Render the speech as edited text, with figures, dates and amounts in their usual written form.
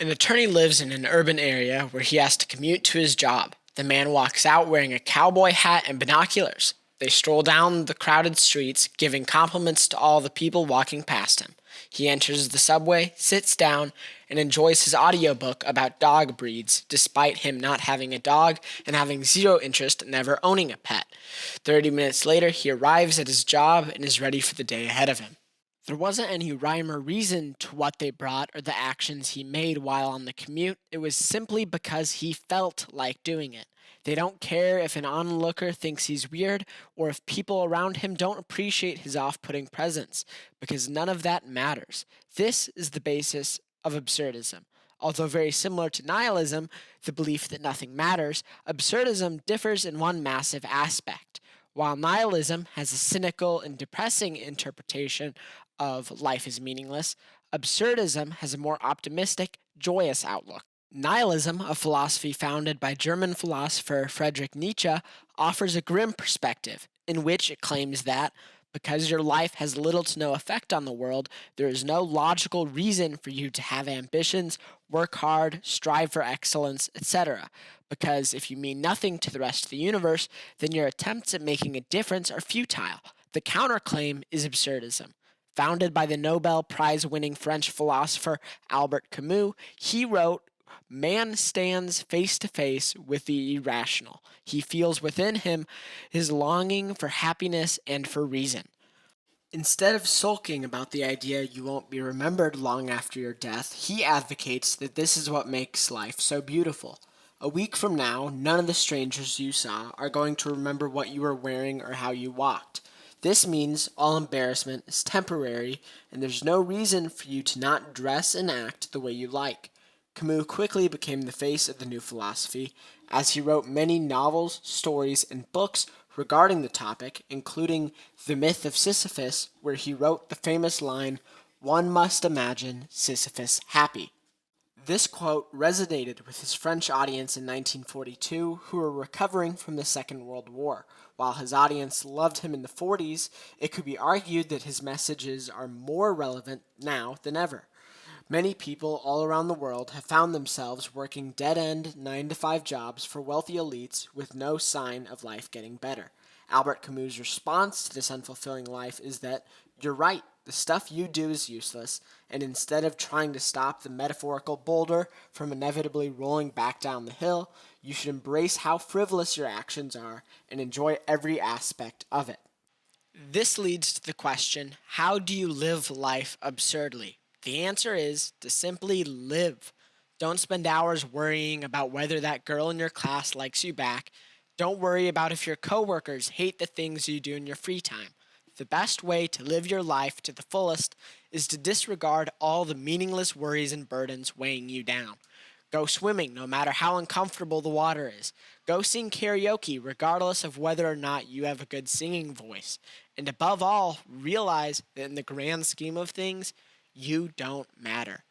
An attorney lives in an urban area where he has to commute to his job. The man walks out wearing a cowboy hat and binoculars. They stroll down the crowded streets, giving compliments to all the people walking past him. He enters the subway, sits down, and enjoys his audiobook about dog breeds, despite him not having a dog and having zero interest in ever owning a pet. 30 minutes later, he arrives at his job and is ready for the day ahead of him. There wasn't any rhyme or reason to what they brought or the actions he made while on the commute. It was simply because he felt like doing it. They don't care if an onlooker thinks he's weird or if people around him don't appreciate his off-putting presence, because none of that matters. This is the basis of absurdism. Although very similar to nihilism, the belief that nothing matters, absurdism differs in one massive aspect. While nihilism has a cynical and depressing interpretation of life is meaningless, absurdism has a more optimistic, joyous outlook. Nihilism, a philosophy founded by German philosopher Friedrich Nietzsche, offers a grim perspective in which it claims that because your life has little to no effect on the world, there is no logical reason for you to have ambitions, work hard, strive for excellence, etc. Because if you mean nothing to the rest of the universe, then your attempts at making a difference are futile. The counterclaim is absurdism. Founded by the Nobel Prize-winning French philosopher Albert Camus, he wrote, "Man stands face to face with the irrational. He feels within him his longing for happiness and for reason." Instead of sulking about the idea you won't be remembered long after your death, he advocates that this is what makes life so beautiful. A week from now, none of the strangers you saw are going to remember what you were wearing or how you walked. This means all embarrassment is temporary, and there's no reason for you to not dress and act the way you like. Camus quickly became the face of the new philosophy, as he wrote many novels, stories, and books regarding the topic, including The Myth of Sisyphus, where he wrote the famous line, "One must imagine Sisyphus happy." This quote resonated with his French audience in 1942, who were recovering from the Second World War. While his audience loved him in the 40s, it could be argued that his messages are more relevant now than ever. Many people all around the world have found themselves working dead-end 9-to-5 jobs for wealthy elites with no sign of life getting better. Albert Camus' response to this unfulfilling life is that, you're right, the stuff you do is useless, and instead of trying to stop the metaphorical boulder from inevitably rolling back down the hill, you should embrace how frivolous your actions are and enjoy every aspect of it. This leads to the question, how do you live life absurdly? The answer is to simply live. Don't spend hours worrying about whether that girl in your class likes you back. Don't worry about if your coworkers hate the things you do in your free time. The best way to live your life to the fullest is to disregard all the meaningless worries and burdens weighing you down. Go swimming no matter how uncomfortable the water is. Go sing karaoke regardless of whether or not you have a good singing voice. And above all, realize that in the grand scheme of things, you don't matter.